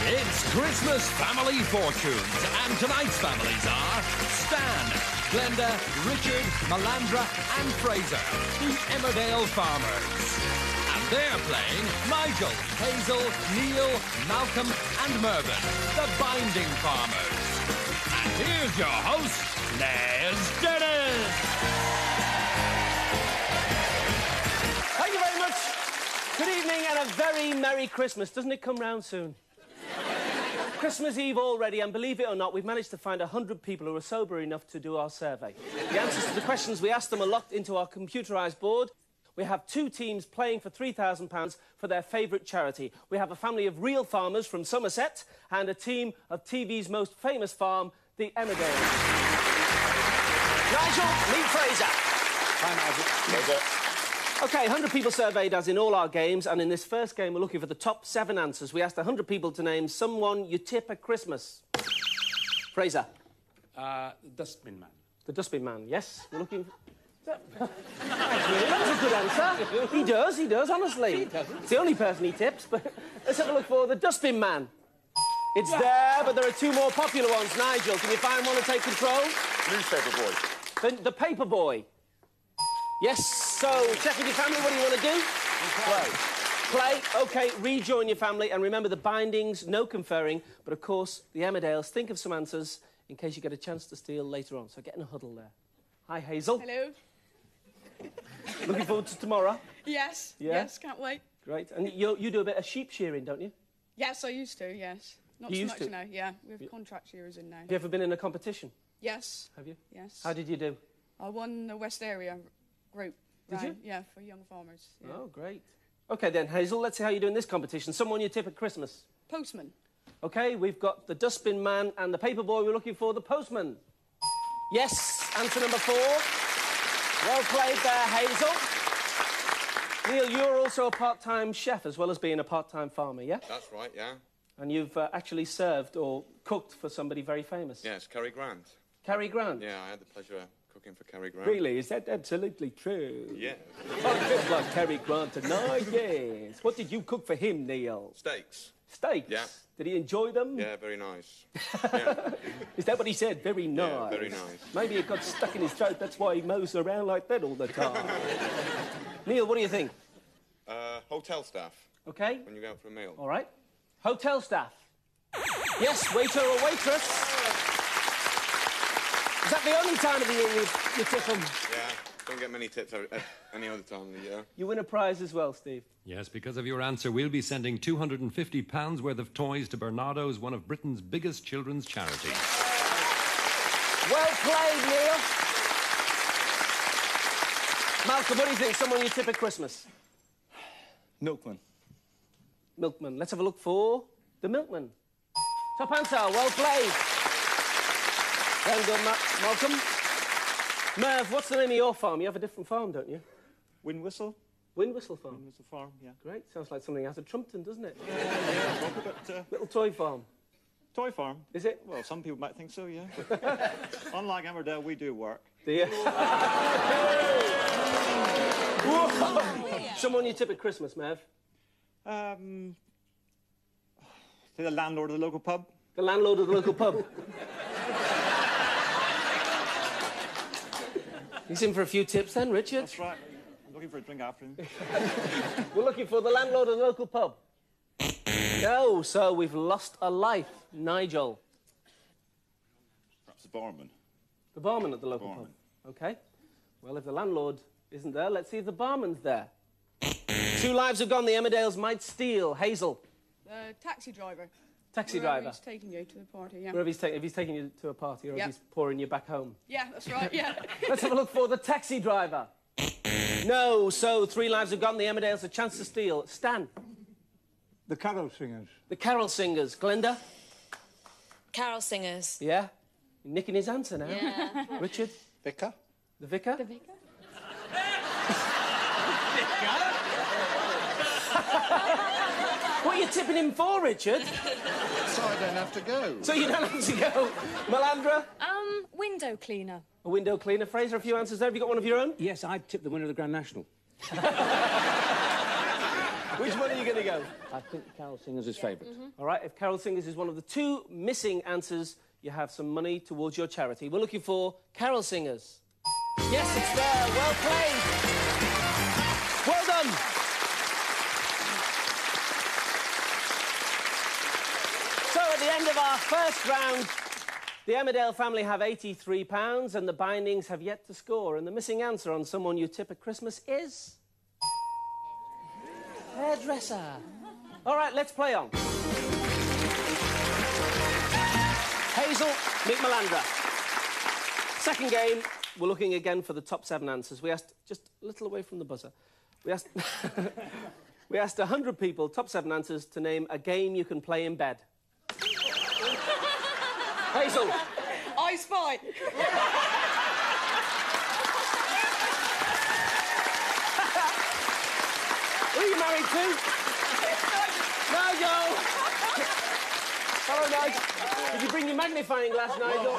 It's Christmas Family Fortunes, and tonight's families are Stan, Glenda, Richard, Melandra and Fraser, the Emmerdale Farmers. And they're playing Nigel, Hazel, Neil, Malcolm and Mervyn, the Binding Farmers. And here's your host, Les Dennis. Thank you very much. Good evening and a very Merry Christmas. Doesn't it come round soon? Christmas Eve already, and believe it or not, we've managed to find 100 people who are sober enough to do our survey. The answers to the questions we asked them are locked into our computerised board. We have two teams playing for £3,000 for their favourite charity. We have a family of real farmers from Somerset and a team of TV's most famous farm, the Emmerdale. Nigel, meet Fraser. Hi, Nigel. OK, 100 people surveyed, as in all our games, and in this first game we're looking for the top 7 answers. We asked 100 people to name someone you tip at Christmas. Fraser. The Dustbin Man. The Dustbin Man, yes. We're looking... That was a good answer. He does, honestly. He doesn't. It's the only person he tips, but let's have a look for the Dustbin Man. It's there, but there are 2 more popular ones. Nigel, can you find one to take control? Newspaper Boy. The Paper Boy. Yes, so check with your family. What do you want to do? Play. OK, rejoin your family. And remember the bindings, no conferring. But, of course, the Emmerdales, think of some answers in case you get a chance to steal later on. So get in a huddle there. Hi, Hazel. Hello. Looking forward to tomorrow? Yes. Yeah? Yes, can't wait. Great. And you do a bit of sheep shearing, don't you? Yes, I used to, yes. Not You so used much to? now, yeah. We have contract shearers in now. Have you ever been in a competition? Yes. Have you? Yes. How did you do? I won the West Area group. Did you? Yeah, for young farmers. Yeah. Oh, great. OK, then, Hazel, let's see how you do in this competition. Someone you tip at Christmas. Postman. OK, we've got the Dustbin Man and the Paper Boy. We're looking for the Postman. Yes, answer number 4. Well played there, Hazel. Neil, you're also a part-time chef as well as being a part-time farmer, yeah? That's right, yeah. And you've actually served or cooked for somebody very famous. Yes, Cary Grant. Cary Grant? Yeah, I had the pleasure of cooking for Cary Grant. Really? Is that absolutely true? Yeah. Oh, just like Cary Grant tonight, yes. What did you cook for him, Neil? Steaks. Steaks? Yeah. Did he enjoy them? Yeah, very nice. Yeah. Is that what he said? Very nice. Yeah, very nice. Maybe it got stuck in his throat, that's why he mows around like that all the time. Neil, what do you think? Hotel staff. OK. When you go out for a meal. All right. Hotel staff. Yes, waiter or waitress. Is that the only time of the year you tip them? Yeah, don't get many tips at any other time of the year. You win a prize as well, Steve. Yes, because of your answer, we'll be sending £250 worth of toys to Bernardo's, one of Britain's biggest children's charities. Well played, Neil. Malcolm, what do you think? Someone you tip at Christmas? Milkman. Milkman. Let's have a look for the Milkman. Top answer. Well played. Well done, Malcolm. Merv, what's the name of your farm? You have a different farm, don't you? Wind Whistle. Wind Whistle Farm. Wind Whistle Farm, yeah. Great. Sounds like something out of Trumpton, doesn't it? Yeah, but, Little toy farm. toy farm. Is it? Well, some people might think so, yeah. Unlike Emmerdale, we do work. Do you? Someone you tip at Christmas, Merv? Say the landlord of the local pub. The landlord of the local pub. He's in for a few tips then, Richard. That's right. I'm looking for a drink after him. We're looking for the landlord of the local pub. No, so we've lost a life. Nigel. Perhaps the barman. The barman at the local pub. OK. Well, if the landlord isn't there, let's see if the barman's there. 2 lives have gone. The Emmerdales might steal. Hazel. Taxi driver. Taxi Wherever driver. he's taking you to the party, yeah. Wherever if he's taking you to a party or if he's pouring you back home. Yeah, that's right, yeah. Let's have a look for the taxi driver. No, so 3 lives have gone. The Emmerdales a chance to steal. Stan. The carol singers. The carol singers. Glenda. Carol singers. Yeah. You're nicking his answer now. Yeah. Richard. Vicar. The vicar. The vicar? What are you tipping him for, Richard? So I don't have to go. So you don't have to go. Melandra? Window cleaner. A window cleaner. Fraser, a few answers there. Have you got one of your own? Yes, I'd tip the winner of the Grand National. Which one are you going to go? I think Carol Singer's his favourite. All right, if Carol Singers is one of the two missing answers, you have some money towards your charity. We're looking for Carol Singers. Yes, it's there. Well played. Well done. So at the end of our first round, the Emmerdale family have £83 and the Bindings have yet to score. And the missing answer on someone you tip at Christmas is... hairdresser. All right, let's play on. Hazel, meet Melandra. Second game, we're looking again for the top 7 answers. We asked, just a little away from the buzzer, we asked, we asked 100 people, top 7 answers, to name a game you can play in bed. Hazel. I Spy. Who are you married to? Nigel! Hello, Nigel. Did you bring your magnifying glass, Nigel?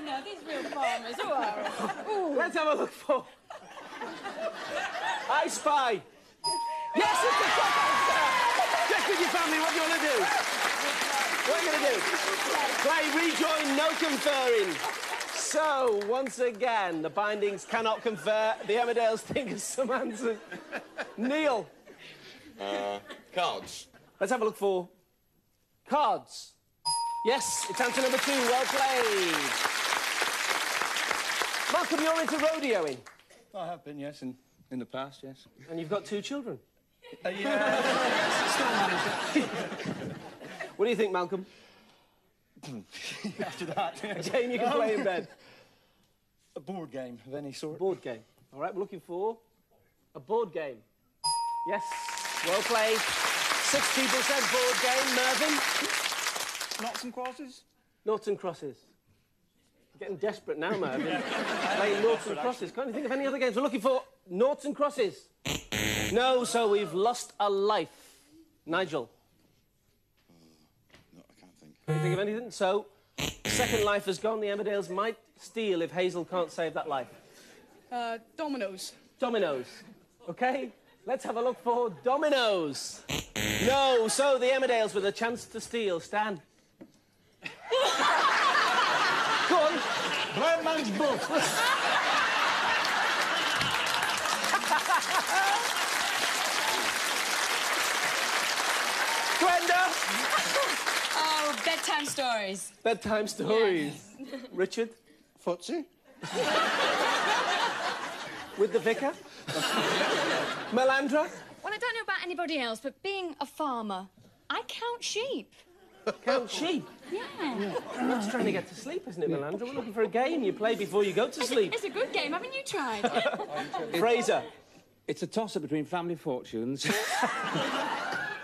No, these real farmers. Who are it? Let's have a look for... I Spy. Yes, it's the top answer! Check with your family, what do you want to do? What are you going to do? Play, rejoin, no conferring. So, once again, the Bindings cannot confer. The Emmerdales think of some answers. Neil. Cards. Let's have a look for cards. Yes, it's answer number 2. Well played. Malcolm, you're into rodeoing. I have been, yes, in the past, yes. And you've got 2 children. What do you think, Malcolm? After that, A game you can play in bed. a board game of any sort. Board game. All right, we're looking for a board game. Yes, well played. 6 people said board game. Mervyn? Noughts and crosses? Noughts and crosses. Getting desperate now, Mervyn. Playing noughts and crosses. Can't you think of any other games? We're looking for noughts and crosses. No, so we've lost a life. Nigel? No, I can't think. Can't you think of anything? So, second life has gone. The Emmerdales might steal if Hazel can't save that life. Dominoes. Dominoes. OK? Let's have a look for dominoes. No, so the Emmerdales with a chance to steal. Stan. Go on. Blind man's buff. Glenda. Oh, bedtime stories. Bedtime stories. Richard. Footsie. With the vicar. Melandra. Well, I don't know about anybody else, but being a farmer, I count sheep. Count sheep. Yeah. That's trying to get to sleep, isn't it, Melandra? We're looking for a game you play before you go to sleep. It's a good game. Haven't you tried? Fraser. It's a toss-up between Family Fortunes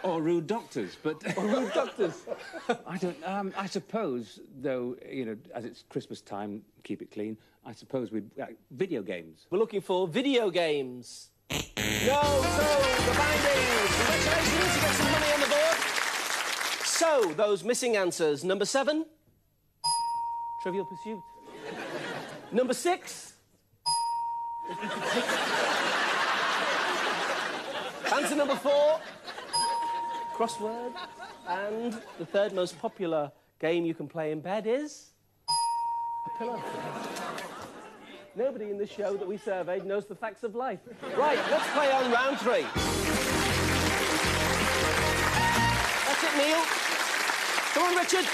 or Rude Doctors, but... Or Rude Doctors. I don't... I suppose, though, you know, as it's Christmas time, keep it clean, I suppose we'd... video games. We're looking for video games. No, so, the Bindings. Congratulations, you get some money on the board. So, those missing answers. Number 7, Trivial Pursuit. Number 6, answer number 4, crossword. And the third most popular game you can play in bed is a pillow. Nobody in this show that we surveyed knows the facts of life. Right, let's play on round 3. That's it, Neil. Come on, Richard.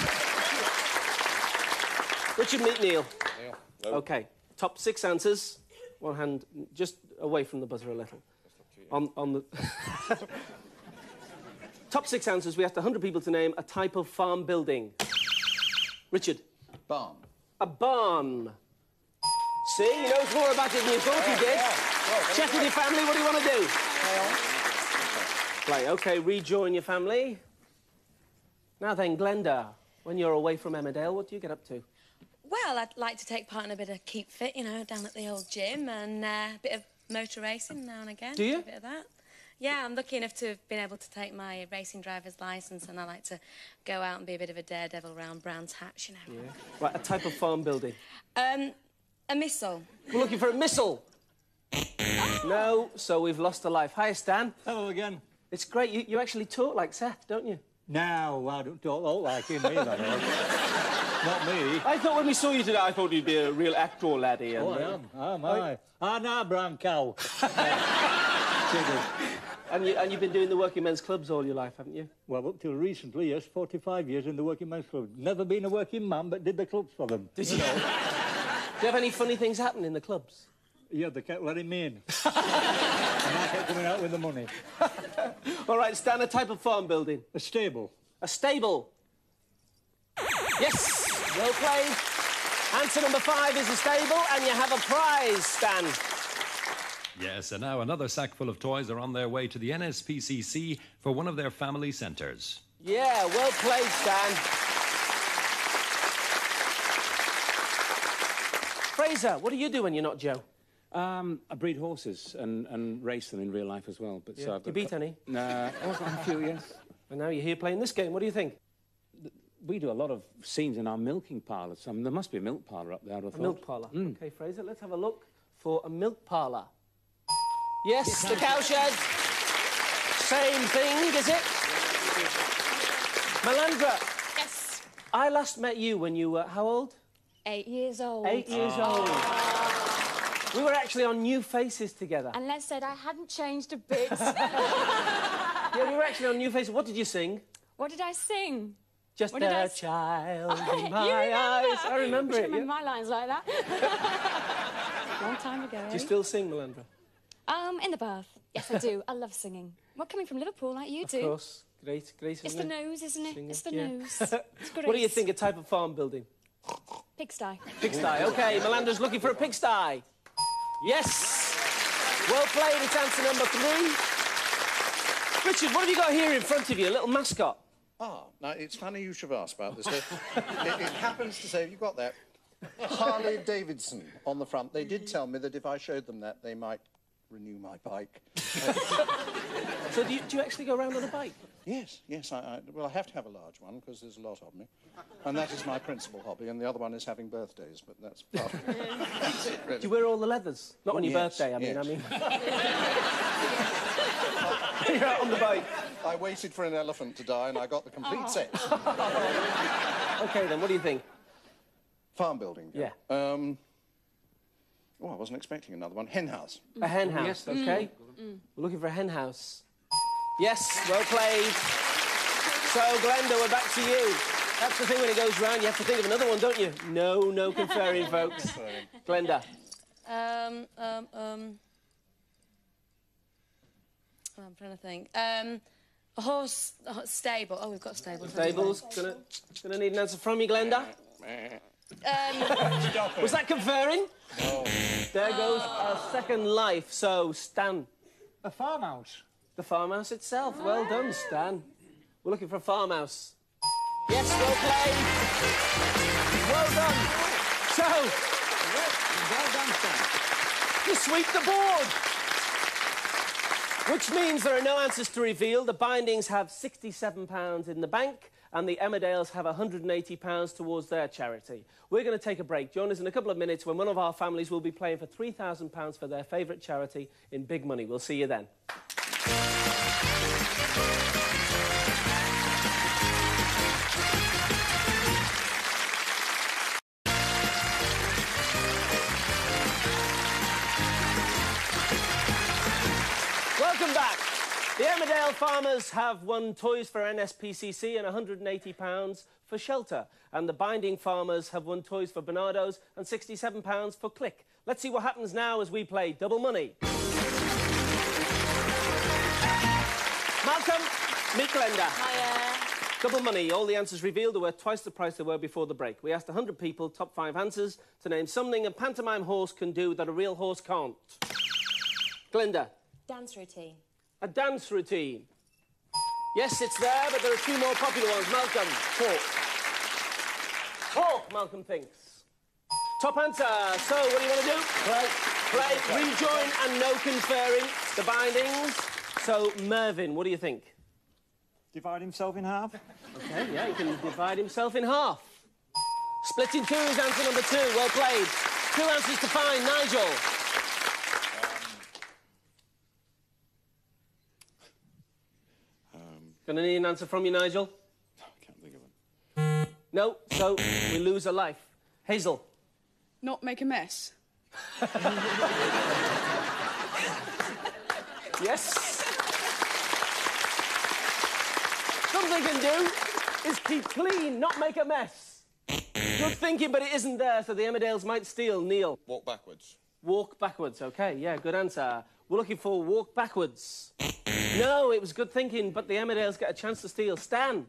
Richard, meet Neil. Hello. OK, top 6 answers. One hand just away from the buzzer a little. On the... Top 6 answers. We asked 100 people to name a type of farm building. Richard. Barn. A barn. See, he knows more about it than you thought he did. Check with your family. What do you want to do? Play. OK, rejoin your family. Now then, Glenda, when you're away from Emmerdale, what do you get up to? Well, I'd like to take part in a bit of keep fit, you know, down at the old gym, and a bit of motor racing now and again. Do you? A bit of that. Yeah, I'm lucky enough to have been able to take my racing driver's licence, and I like to go out and be a bit of a daredevil round Brands Hatch, you know. Yeah. Right, a type of farm building. A missile. We're looking for a missile. No, so we've lost a life. Hi, Stan. Hello again. It's great. You actually talk like Seth, don't you? No, I don't talk like him either. Not me. I thought when we saw you today, I thought you'd be a real actor laddie. Oh, I am. Am I? I'm a brown cow. And you've been doing the working men's clubs all your life, haven't you? Well, up till recently, yes, 45 years in the working men's club. Never been a working man, but did the clubs for them. Did you? Do you have any funny things happen in the clubs? Yeah, they kept letting me in. And I kept coming out with the money. All right, Stan, a type of farm building. A stable. A stable. Yes, well played. Answer number 5 is a stable, and you have a prize, Stan. Yes, and now another sack full of toys are on their way to the NSPCC for one of their family centres. Yeah, well played, Stan. Fraser, what do you do when you're not Joe? I breed horses and race them in real life as well. But Yeah. so I've Do you got beat any? Nah, I've got a few, yes. And now you're here playing this game. What do you think? We do a lot of scenes in our milking parlours. There must be a milk parlour up there, I would have A thought. milk parlour. OK, Fraser, let's have a look for a milk parlour. Yes, the cowshed. Same thing, is it? Melandra. Yes. I last met you when you were how old? 8 years old. 8 years old. We were actually on New Faces together. And Les said I hadn't changed a bit. Yeah, we were actually on New Faces. What did you sing? What did I sing? Just What did I a s- child You in my remember? eyes. I remember Wish I it. remember Yeah. my lines like that. Long time ago, Do you still sing, Melandra? In the bath. Yes, I do. I love singing. Well, coming from Liverpool like you do. Of course. Great, great. It's the nose, isn't it? Singer, It's the yeah. nose. It's great. What do you think, a type of farm building? Pigsty. Pigsty. OK, Melandra's looking for a pigsty. Yes. Well played. It's answer number 3. Richard, what have you got here in front of you? A little mascot. Ah, now, it's funny you should have asked about this. It happens to say, have you got that? Harley Davidson on the front. They did tell me that if I showed them that, they might renew my bike. So do you actually go around on a bike? Yes, yes. Well, I have to have a large one because there's a lot of me. And that is my principal hobby. And the other one is having birthdays, but that's part of it. That's it, really. Do you wear all the leathers? Not on your Yes, birthday, yes. I mean. You're out on the bike. I waited for an elephant to die and I got the complete set. OK, then, what do you think? Farm building. Yeah. Oh, I wasn't expecting another one. Hen house. A hen house, Yes, OK? We're looking for a hen house. Yes, well played. So, Glenda, we're back to you. That's the thing when it goes round, you have to think of another one, don't you? No conferring, folks. Glenda. I'm trying to think. A stable. Oh, we've got stables. Stables. Gonna need an answer from you, Glenda. Was that conferring? No. There goes our second life. So, Stan. A farmhouse. The farmhouse itself. Well done, Stan. We're looking for a farmhouse. Yes, well played. Well done. So, Well done, Stan. you sweep the board. Which means there are no answers to reveal. The Bindings have £67 in the bank, and the Emmerdales have £180 towards their charity. We're going to take a break. Join us in a couple of minutes when one of our families will be playing for £3,000 for their favourite charity in big money. We'll see you then. Welcome back. The Emmerdale farmers have won toys for NSPCC and £180 for shelter. And the Binding farmers have won toys for Bernardo's and £67 for Click. Let's see what happens now as we play Double Money. Malcolm, meet Glenda. Hiya. Double Money. All the answers revealed are worth twice the price they were before the break. We asked 100 people, top 5 answers, to name something a pantomime horse can do that a real horse can't. Glenda. Dance routine. A dance routine. Yes, it's there, but there are 2 more popular ones. Malcolm, talk. Talk, Malcolm thinks. Top answer. So, what do you want to do? Play. Rejoin and no conferring. The Bindings. So, Mervyn, what do you think? Divide himself in half. OK, yeah, he can divide himself in half. Split in 2 is answer number 2. Well played. 2 answers to find. Nigel. Gonna need an answer from you, Nigel? I can't think of it. No, so we lose a life. Hazel? Not make a mess. Yes? Something you can do is keep clean, not make a mess. Good thinking, but it isn't there, so the Emmerdales might steal. Neil? Walk backwards. Walk backwards, OK, yeah, good answer. We're looking for walk backwards. No, it was good thinking, but the Emmerdales get a chance to steal. Stan?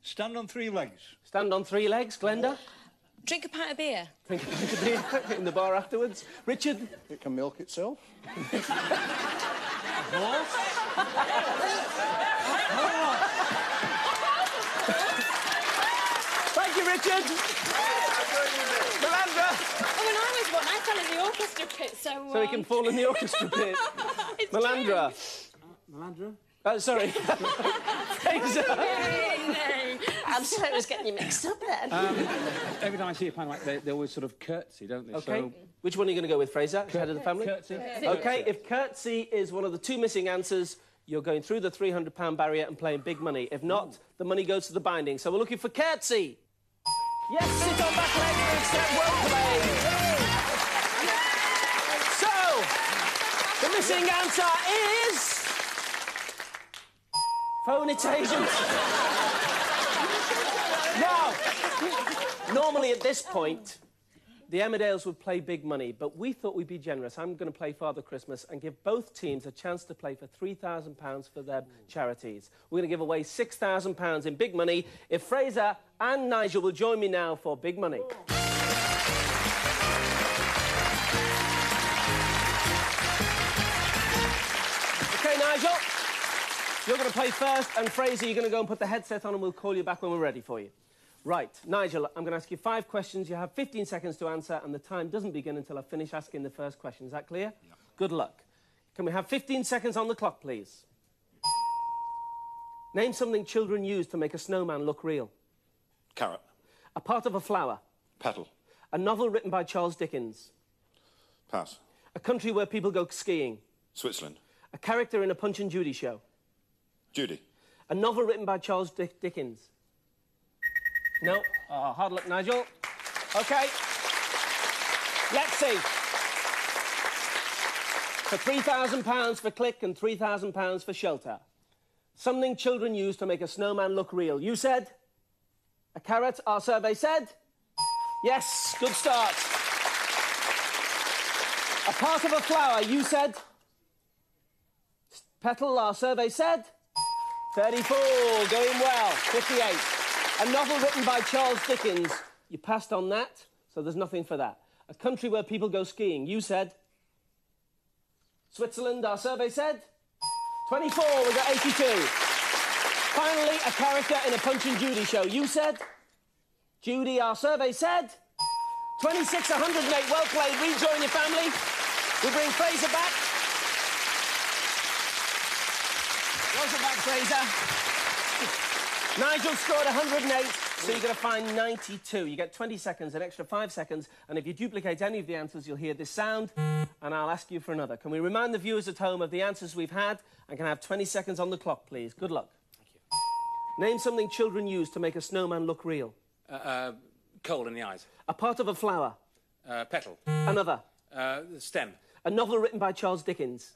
Stand on 3 legs. Stand on 3 legs. Glenda? Drink a pint of beer. Drink a pint of beer in the bar afterwards. Richard? It can milk itself. Thank you, Richard. Melandra? Oh, when I was one, I fell in the orchestra pit, so... So he can fall in the orchestra pit. It's Melandra? Melandra? Sorry. Fraser? true. I'm sorry I was getting you mixed up then. Every time I see a fan, like, they always sort of curtsy, don't they? OK. So... Which one are you going to go with, Fraser? Head of the family? Curtsy. OK, if curtsy is one of the 2 missing answers, you're going through the £300 barrier and playing big money. If not, the money goes to the binding. So we're looking for curtsy. Yes, sit on back legs and accept. Well played. So, the missing answer is... phone it agent. Now, normally at this point, the Emmerdales would play big money, but we thought we'd be generous. I'm going to play Father Christmas and give both teams a chance to play for £3,000 for their charities. We're going to give away £6,000 in big money if Fraser and Nigel will join me now for big money. OK, Nigel, you're going to play first, and Fraser, you're going to go and put the headset on and we'll call you back when we're ready for you. Right, Nigel, I'm going to ask you 5 questions. You have 15 seconds to answer, and the time doesn't begin until I finish asking the first question. Is that clear? Yeah. Good luck. Can we have 15 seconds on the clock, please? Name something children use to make a snowman look real. Carrot. A part of a flower. Petal. A novel written by Charles Dickens. Pass. A country where people go skiing. Switzerland. A character in a Punch and Judy show. Judy. A novel written by Charles Dickens. No. Oh, hard luck, Nigel. OK. Let's see. For £3,000 for Click and £3,000 for Shelter. Something children use to make a snowman look real. You said? A carrot, our survey said? Yes, good start. A part of a flower, you said? Petal, our survey said? 34, going well. 58. A novel written by Charles Dickens. You passed on that, so there's nothing for that. A country where people go skiing. You said? Switzerland, our survey said? 24, we got 82. Finally, a character in a Punch and Judy show. You said? Judy, our survey said? 26, 108. Well played. Rejoin your family. We bring Fraser back. Welcome back, Fraser. Nigel scored 108, so you're going to find 92. You get 20 seconds, an extra 5 seconds, and if you duplicate any of the answers, you'll hear this sound, and I'll ask you for another. Can we remind the viewers at home of the answers we've had, and can I have 20 seconds on the clock, please? Good luck. Thank you. Name something children use to make a snowman look real. Coal in the eyes. A part of a flower. Petal. Another. Stem. A novel written by Charles Dickens.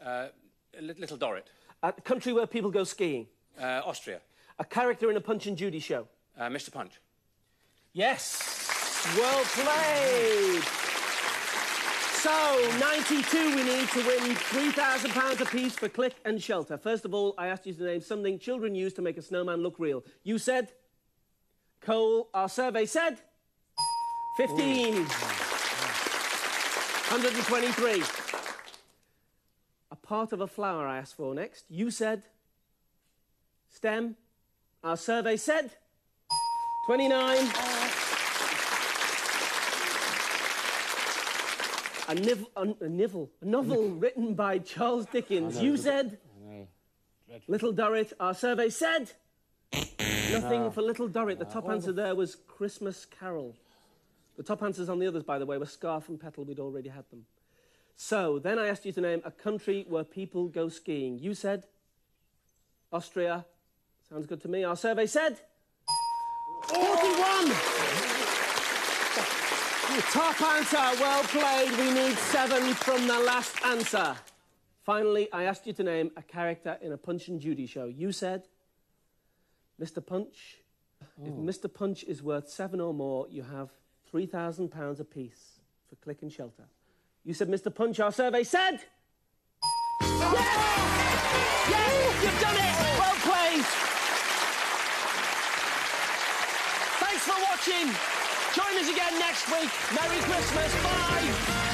Little Dorrit. A country where people go skiing. Austria. A character in a Punch and Judy show. Mr. Punch. Yes! Well played! So, 92 we need to win £3,000 apiece for Click and Shelter. First of all, I asked you to name something children use to make a snowman look real. You said? Coal, our survey said? 15. 123. A part of a flower I asked for next. You said? Stem, our survey said? 29. A novel written by Charles Dickens. You said? Little Dorrit, our survey said? Nothing for Little Dorrit. The top answer there was Christmas Carol. The top answers on the others, by the way, were Scarf and Petal. We'd already had them. So, then I asked you to name a country where people go skiing. You said? Austria, Sounds good to me. Our survey said... 41! Top answer, well played. We need 7 from the last answer. Finally, I asked you to name a character in a Punch and Judy show. You said Mr. Punch. If Mr. Punch is worth 7 or more, you have £3,000 apiece for Click and Shelter. You said Mr. Punch. Our survey said... Yes! Yes! You've done it! Well played! Thanks for watching. Join us again next week. Merry Christmas. Bye!